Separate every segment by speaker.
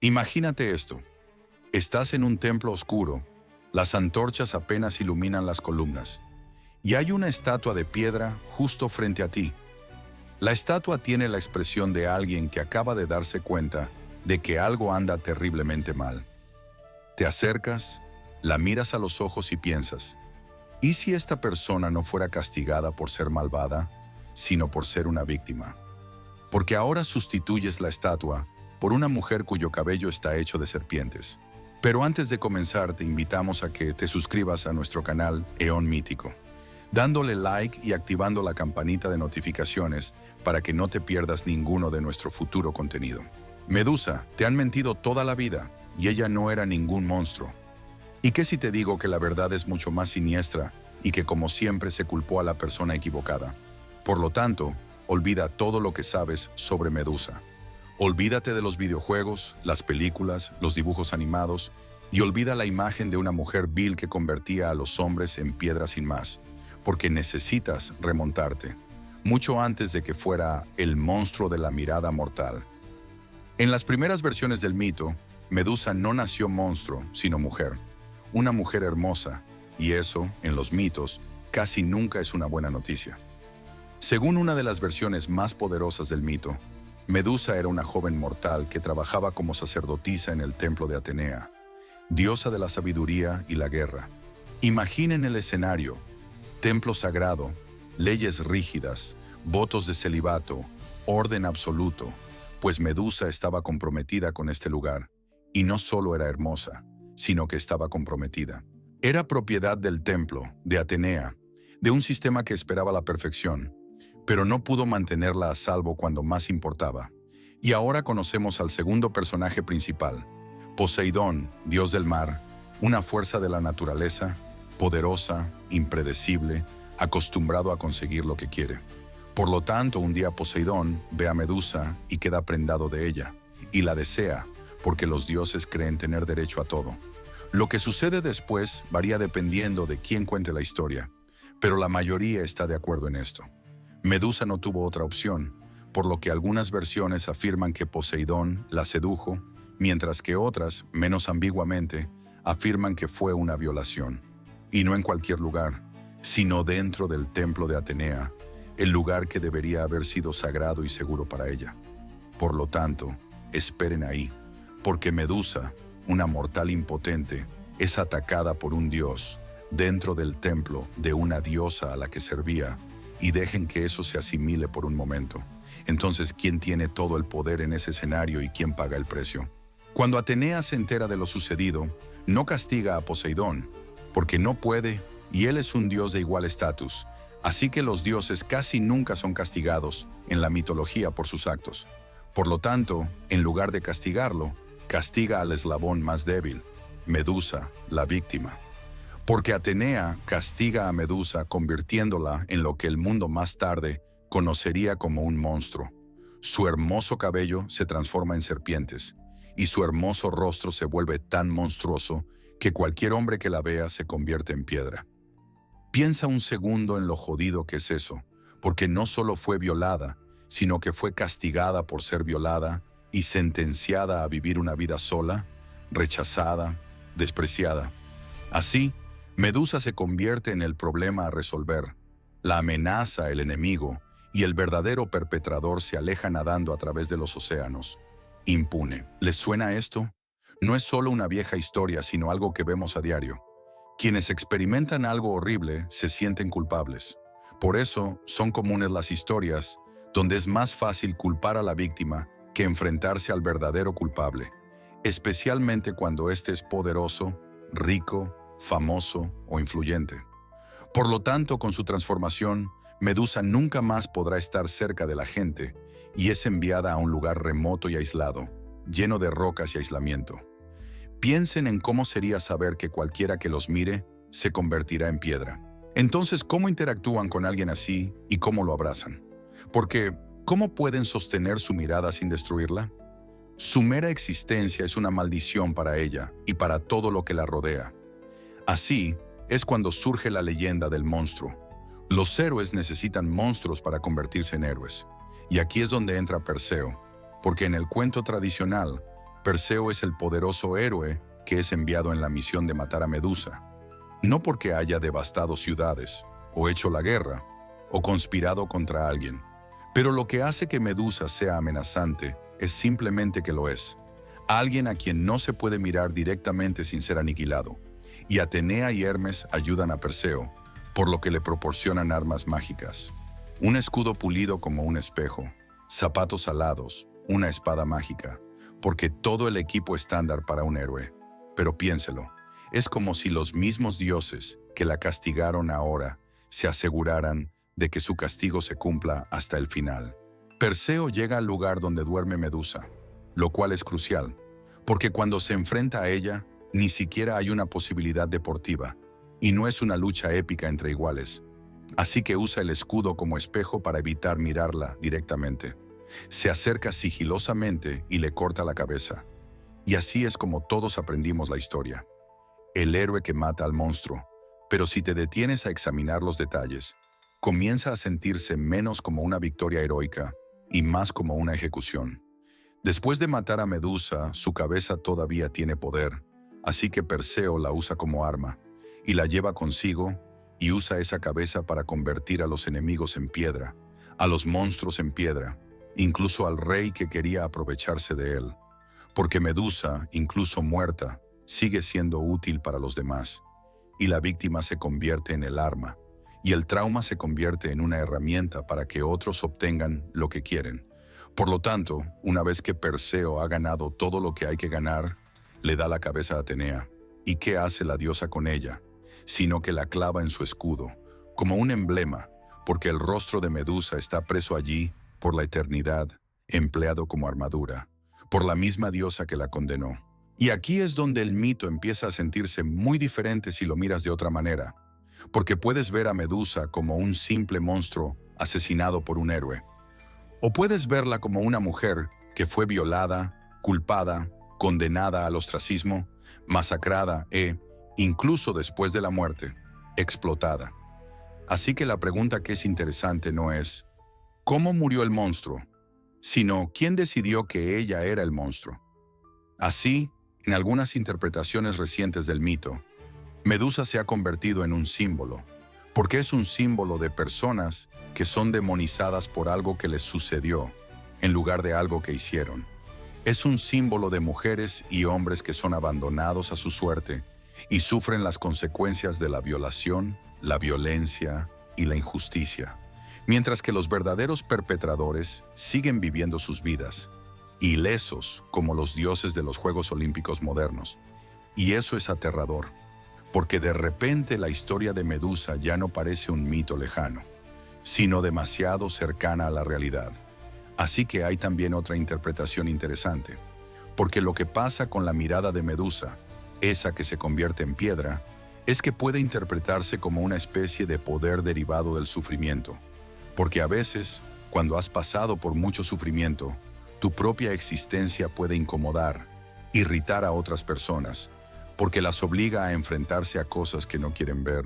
Speaker 1: Imagínate esto. Estás en un templo oscuro, las antorchas apenas iluminan las columnas, y hay una estatua de piedra justo frente a ti. La estatua tiene la expresión de alguien que acaba de darse cuenta de que algo anda terriblemente mal. Te acercas, la miras a los ojos y piensas, ¿y si esta persona no fuera castigada por ser malvada, sino por ser una víctima? Porque ahora sustituyes la estatua por una mujer cuyo cabello está hecho de serpientes. Pero antes de comenzar, te invitamos a que te suscribas a nuestro canal Eón Mítico, dándole like y activando la campanita de notificaciones para que no te pierdas ninguno de nuestro futuro contenido. Medusa, te han mentido toda la vida y ella no era ningún monstruo. ¿Y qué si te digo que la verdad es mucho más siniestra y que como siempre se culpó a la persona equivocada? Por lo tanto, olvida todo lo que sabes sobre Medusa. Olvídate de los videojuegos, las películas, los dibujos animados y olvida la imagen de una mujer vil que convertía a los hombres en piedra sin más, porque necesitas remontarte, mucho antes de que fuera el monstruo de la mirada mortal. En las primeras versiones del mito, Medusa no nació monstruo, sino mujer, una mujer hermosa, y eso, en los mitos, casi nunca es una buena noticia. Según una de las versiones más poderosas del mito, Medusa era una joven mortal que trabajaba como sacerdotisa en el templo de Atenea, diosa de la sabiduría y la guerra. Imaginen el escenario: templo sagrado, leyes rígidas, votos de celibato, orden absoluto, pues Medusa estaba comprometida con este lugar, y no solo era hermosa, sino que estaba comprometida. Era propiedad del templo, de Atenea, de un sistema que esperaba la perfección, pero no pudo mantenerla a salvo cuando más importaba. Y ahora conocemos al segundo personaje principal, Poseidón, dios del mar, una fuerza de la naturaleza, poderosa, impredecible, acostumbrado a conseguir lo que quiere. Por lo tanto, un día Poseidón ve a Medusa y queda prendado de ella, y la desea, porque los dioses creen tener derecho a todo. Lo que sucede después varía dependiendo de quién cuente la historia, pero la mayoría está de acuerdo en esto. Medusa no tuvo otra opción, por lo que algunas versiones afirman que Poseidón la sedujo, mientras que otras, menos ambiguamente, afirman que fue una violación. Y no en cualquier lugar, sino dentro del templo de Atenea, el lugar que debería haber sido sagrado y seguro para ella. Por lo tanto, esperen ahí, porque Medusa, una mortal impotente, es atacada por un dios dentro del templo de una diosa a la que servía, y dejen que eso se asimile por un momento. Entonces, ¿quién tiene todo el poder en ese escenario y quién paga el precio? Cuando Atenea se entera de lo sucedido, no castiga a Poseidón, porque no puede, y él es un dios de igual estatus, así que los dioses casi nunca son castigados en la mitología por sus actos. Por lo tanto, en lugar de castigarlo, castiga al eslabón más débil, Medusa, la víctima. Porque Atenea castiga a Medusa convirtiéndola en lo que el mundo más tarde conocería como un monstruo. Su hermoso cabello se transforma en serpientes, y su hermoso rostro se vuelve tan monstruoso que cualquier hombre que la vea se convierte en piedra. Piensa un segundo en lo jodido que es eso, porque no solo fue violada, sino que fue castigada por ser violada y sentenciada a vivir una vida sola, rechazada, despreciada. Así, Medusa se convierte en el problema a resolver, la amenaza, el enemigo, y el verdadero perpetrador se aleja nadando a través de los océanos, impune. ¿Les suena esto? No es solo una vieja historia, sino algo que vemos a diario. Quienes experimentan algo horrible se sienten culpables. Por eso son comunes las historias donde es más fácil culpar a la víctima que enfrentarse al verdadero culpable, especialmente cuando éste es poderoso, rico, famoso o influyente. Por lo tanto, con su transformación, Medusa nunca más podrá estar cerca de la gente y es enviada a un lugar remoto y aislado, lleno de rocas y aislamiento. Piensen en cómo sería saber que cualquiera que los mire se convertirá en piedra. Entonces, ¿cómo interactúan con alguien así y cómo lo abrazan? Porque, ¿cómo pueden sostener su mirada sin destruirla? Su mera existencia es una maldición para ella y para todo lo que la rodea. Así es cuando surge la leyenda del monstruo. Los héroes necesitan monstruos para convertirse en héroes. Y aquí es donde entra Perseo, porque en el cuento tradicional, Perseo es el poderoso héroe que es enviado en la misión de matar a Medusa, no porque haya devastado ciudades, o hecho la guerra, o conspirado contra alguien. Pero lo que hace que Medusa sea amenazante es simplemente que lo es. Alguien a quien no se puede mirar directamente sin ser aniquilado. Y Atenea y Hermes ayudan a Perseo, por lo que le proporcionan armas mágicas. Un escudo pulido como un espejo, zapatos alados, una espada mágica, porque todo el equipo estándar para un héroe. Pero piénselo, es como si los mismos dioses que la castigaron ahora se aseguraran de que su castigo se cumpla hasta el final. Perseo llega al lugar donde duerme Medusa, lo cual es crucial, porque cuando se enfrenta a ella, ni siquiera hay una posibilidad deportiva, y no es una lucha épica entre iguales. Así que usa el escudo como espejo para evitar mirarla directamente. Se acerca sigilosamente y le corta la cabeza. Y así es como todos aprendimos la historia. El héroe que mata al monstruo. Pero si te detienes a examinar los detalles, comienza a sentirse menos como una victoria heroica y más como una ejecución. Después de matar a Medusa, su cabeza todavía tiene poder, así que Perseo la usa como arma y la lleva consigo y usa esa cabeza para convertir a los enemigos en piedra, a los monstruos en piedra, incluso al rey que quería aprovecharse de él. Porque Medusa, incluso muerta, sigue siendo útil para los demás, y la víctima se convierte en el arma, y el trauma se convierte en una herramienta para que otros obtengan lo que quieren. Por lo tanto, una vez que Perseo ha ganado todo lo que hay que ganar, le da la cabeza a Atenea. ¿Y qué hace la diosa con ella? Sino que la clava en su escudo, como un emblema, porque el rostro de Medusa está preso allí por la eternidad, empleado como armadura, por la misma diosa que la condenó. Y aquí es donde el mito empieza a sentirse muy diferente si lo miras de otra manera, porque puedes ver a Medusa como un simple monstruo asesinado por un héroe, o puedes verla como una mujer que fue violada, culpada, condenada al ostracismo, masacrada incluso después de la muerte, explotada. Así que la pregunta que es interesante no es ¿cómo murió el monstruo?, sino ¿quién decidió que ella era el monstruo? Así, en algunas interpretaciones recientes del mito, Medusa se ha convertido en un símbolo, porque es un símbolo de personas que son demonizadas por algo que les sucedió, en lugar de algo que hicieron. Es un símbolo de mujeres y hombres que son abandonados a su suerte y sufren las consecuencias de la violación, la violencia y la injusticia, mientras que los verdaderos perpetradores siguen viviendo sus vidas, ilesos como los dioses de los Juegos Olímpicos modernos. Y eso es aterrador, porque de repente la historia de Medusa ya no parece un mito lejano, sino demasiado cercana a la realidad. Así que hay también otra interpretación interesante, porque lo que pasa con la mirada de Medusa, esa que se convierte en piedra, es que puede interpretarse como una especie de poder derivado del sufrimiento, porque a veces, cuando has pasado por mucho sufrimiento, tu propia existencia puede incomodar, irritar a otras personas, porque las obliga a enfrentarse a cosas que no quieren ver,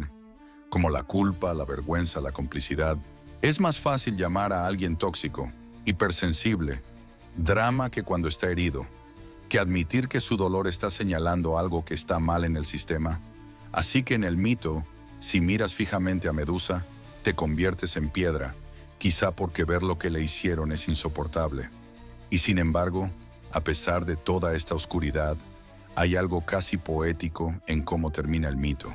Speaker 1: como la culpa, la vergüenza, la complicidad. Es más fácil llamar a alguien tóxico, hipersensible, drama que cuando está herido, que admitir que su dolor está señalando algo que está mal en el sistema. Así que en el mito, si miras fijamente a Medusa, te conviertes en piedra, quizá porque ver lo que le hicieron es insoportable. Y sin embargo, a pesar de toda esta oscuridad, hay algo casi poético en cómo termina el mito,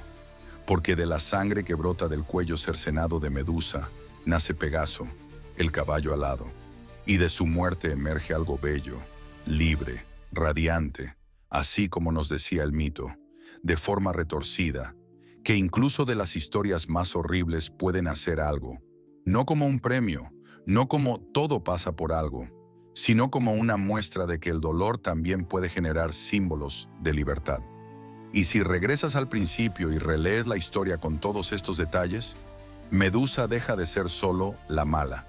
Speaker 1: porque de la sangre que brota del cuello cercenado de Medusa nace Pegaso, el caballo alado, y de su muerte emerge algo bello, libre, radiante, así como nos decía el mito, de forma retorcida, que incluso de las historias más horribles pueden hacer algo, no como un premio, no como todo pasa por algo, sino como una muestra de que el dolor también puede generar símbolos de libertad. Y si regresas al principio y relees la historia con todos estos detalles, Medusa deja de ser solo la mala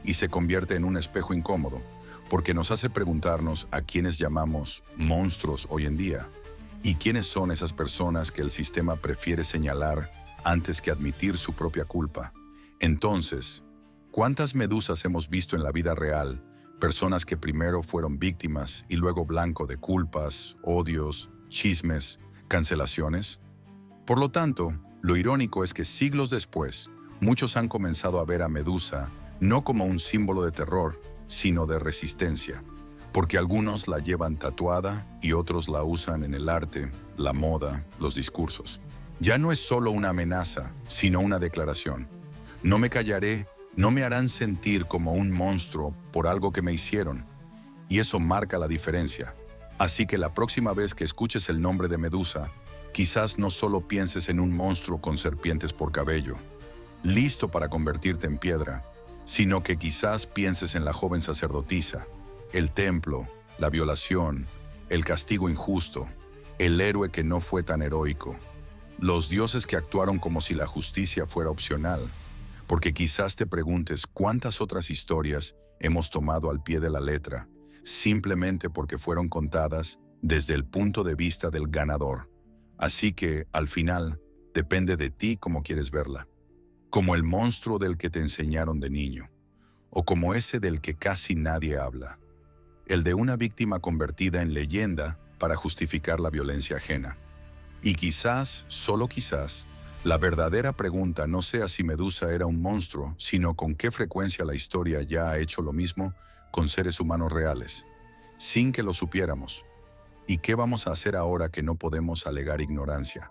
Speaker 1: y se convierte en un espejo incómodo, porque nos hace preguntarnos a quiénes llamamos monstruos hoy en día y quiénes son esas personas que el sistema prefiere señalar antes que admitir su propia culpa. Entonces, ¿cuántas medusas hemos visto en la vida real, Personas que primero fueron víctimas y luego blanco de culpas, odios, chismes, cancelaciones. Por lo tanto, lo irónico es que siglos después, muchos han comenzado a ver a Medusa no como un símbolo de terror, sino de resistencia, porque algunos la llevan tatuada y otros la usan en el arte, la moda, los discursos. Ya no es solo una amenaza, sino una declaración. No me callaré, no me harán sentir como un monstruo por algo que me hicieron, y eso marca la diferencia. Así que la próxima vez que escuches el nombre de Medusa, quizás no solo pienses en un monstruo con serpientes por cabello, listo para convertirte en piedra, sino que quizás pienses en la joven sacerdotisa, el templo, la violación, el castigo injusto, el héroe que no fue tan heroico, los dioses que actuaron como si la justicia fuera opcional, porque quizás te preguntes cuántas otras historias hemos tomado al pie de la letra, simplemente porque fueron contadas desde el punto de vista del ganador. Así que, al final, depende de ti cómo quieres verla. Como el monstruo del que te enseñaron de niño, o como ese del que casi nadie habla, el de una víctima convertida en leyenda para justificar la violencia ajena. Y quizás, solo quizás, la verdadera pregunta no sea si Medusa era un monstruo, sino con qué frecuencia la historia ya ha hecho lo mismo con seres humanos reales, sin que lo supiéramos. ¿Y qué vamos a hacer ahora que no podemos alegar ignorancia?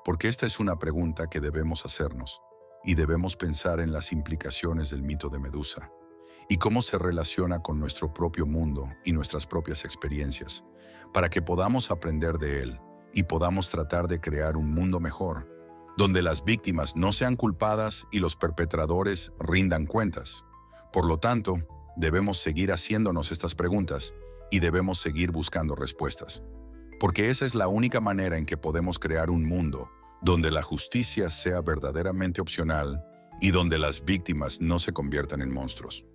Speaker 1: Porque esta es una pregunta que debemos hacernos, y debemos pensar en las implicaciones del mito de Medusa, y cómo se relaciona con nuestro propio mundo y nuestras propias experiencias, para que podamos aprender de él y podamos tratar de crear un mundo mejor, donde las víctimas no sean culpadas y los perpetradores rindan cuentas. Por lo tanto, debemos seguir haciéndonos estas preguntas y debemos seguir buscando respuestas, porque esa es la única manera en que podemos crear un mundo donde la justicia sea verdaderamente opcional y donde las víctimas no se conviertan en monstruos.